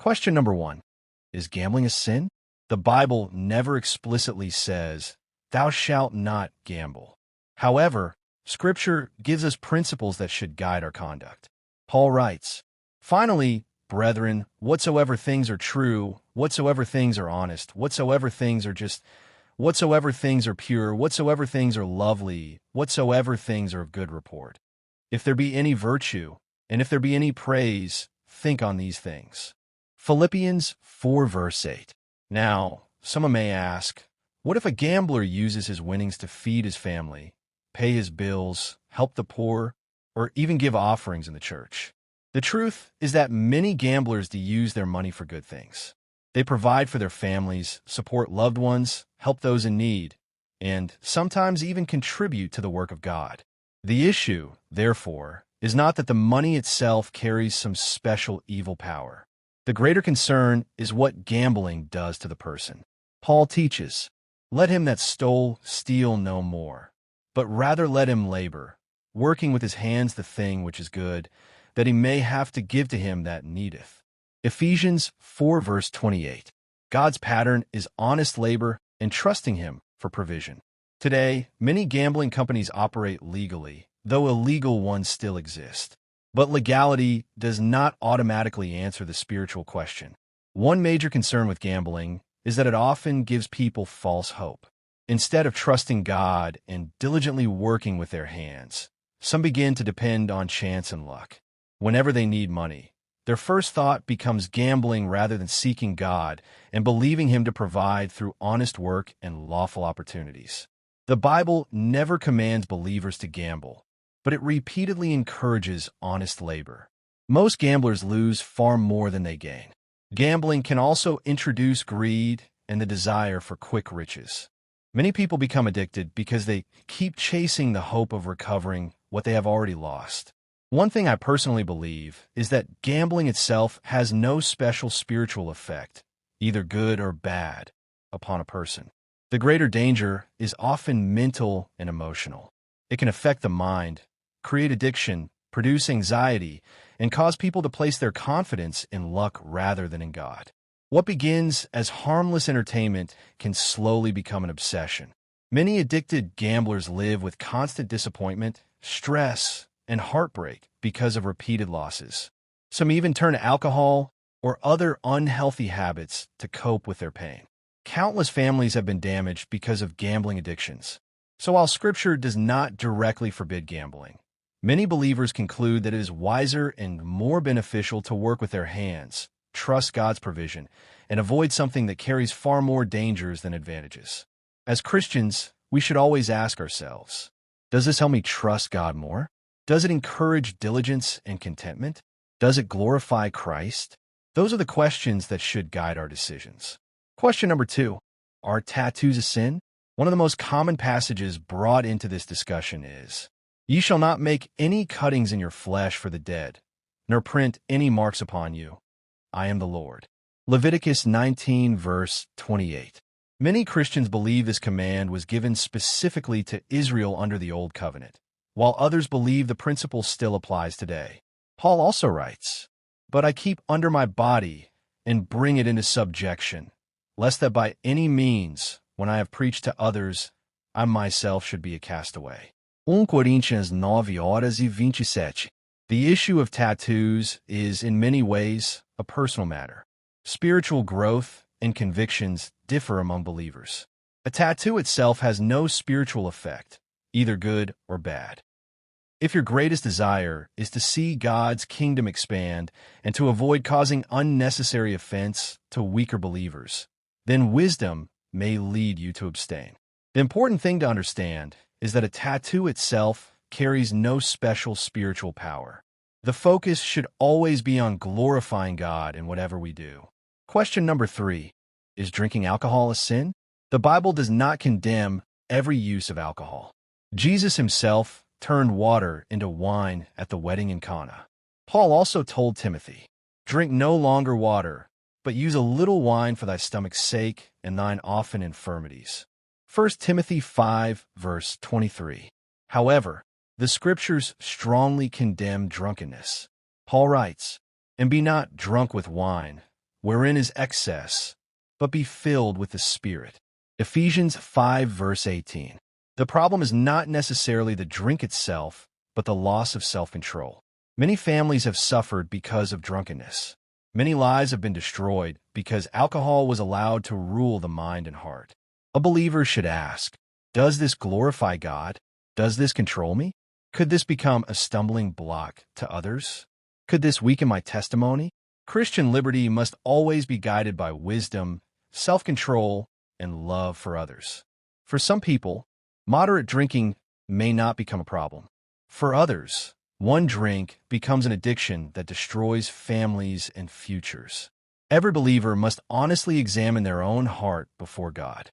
Question number 1. Is gambling a sin? The Bible never explicitly says, "Thou shalt not gamble." However, Scripture gives us principles that should guide our conduct. Paul writes, "Finally, brethren, whatsoever things are true, whatsoever things are honest, whatsoever things are just, whatsoever things are pure, whatsoever things are lovely, whatsoever things are of good report. If there be any virtue, and if there be any praise, think on these things." Philippians 4 verse 8. Now, someone may ask, what if a gambler uses his winnings to feed his family, pay his bills, help the poor, or even give offerings in the church? The truth is that many gamblers use their money for good things. They provide for their families, support loved ones, help those in need, and sometimes even contribute to the work of God. The issue, therefore, is not that the money itself carries some special evil power. The greater concern is what gambling does to the person. Paul teaches, "Let him that stole steal no more, but rather let him labor, working with his hands the thing which is good, that he may have to give to him that needeth." Ephesians 4 verse 28. God's pattern is honest labor and trusting him for provision. Today, many gambling companies operate legally, though illegal ones still exist. But legality does not automatically answer the spiritual question. One major concern with gambling is that it often gives people false hope. Instead of trusting God and diligently working with their hands, some begin to depend on chance and luck. Whenever they need money, their first thought becomes gambling rather than seeking God and believing Him to provide through honest work and lawful opportunities. The Bible never commands believers to gamble, but it repeatedly encourages honest labor. Most gamblers lose far more than they gain. Gambling can also introduce greed and the desire for quick riches. Many people become addicted because they keep chasing the hope of recovering what they have already lost. One thing I personally believe is that gambling itself has no special spiritual effect, either good or bad, upon a person. The greater danger is often mental and emotional. It can affect the mind, create addiction, produce anxiety, and cause people to place their confidence in luck rather than in God. What begins as harmless entertainment can slowly become an obsession. Many addicted gamblers live with constant disappointment, stress, and heartbreak because of repeated losses. Some even turn to alcohol or other unhealthy habits to cope with their pain. Countless families have been damaged because of gambling addictions. So while Scripture does not directly forbid gambling, many believers conclude that it is wiser and more beneficial to work with their hands, trust God's provision, and avoid something that carries far more dangers than advantages. As Christians, we should always ask ourselves, does this help me trust God more? Does it encourage diligence and contentment? Does it glorify Christ? Those are the questions that should guide our decisions. Question number 2, are tattoos a sin? One of the most common passages brought into this discussion is, "Ye shall not make any cuttings in your flesh for the dead, nor print any marks upon you. I am the Lord." Leviticus 19 verse 28. Many Christians believe this command was given specifically to Israel under the Old Covenant, while others believe the principle still applies today. Paul also writes, "But I keep under my body and bring it into subjection, lest that by any means, when I have preached to others, I myself should be a castaway." 1 Coríntios 9 horas e 27. The issue of tattoos is, in many ways, a personal matter. Spiritual growth and convictions differ among believers. A tattoo itself has no spiritual effect, either good or bad. If your greatest desire is to see God's kingdom expand and to avoid causing unnecessary offense to weaker believers, then wisdom may lead you to abstain. The important thing to understand is that a tattoo itself carries no special spiritual power. The focus should always be on glorifying God in whatever we do. Question number 3, is drinking alcohol a sin? The Bible does not condemn every use of alcohol. Jesus himself turned water into wine at the wedding in Cana. Paul also told Timothy, "Drink no longer water, but use a little wine for thy stomach's sake and thine often infirmities." 1 Timothy 5 verse 23. However, the Scriptures strongly condemn drunkenness. Paul writes, "And be not drunk with wine, wherein is excess, but be filled with the Spirit. Ephesians 5 verse 18. The problem is not necessarily the drink itself, but the loss of self-control. Many families have suffered because of drunkenness. Many lives have been destroyed because alcohol was allowed to rule the mind and heart. A believer should ask, does this glorify God? Does this control me? Could this become a stumbling block to others? Could this weaken my testimony? Christian liberty must always be guided by wisdom, self-control, and love for others. For some people, moderate drinking may not become a problem. For others, one drink becomes an addiction that destroys families and futures. Every believer must honestly examine their own heart before God.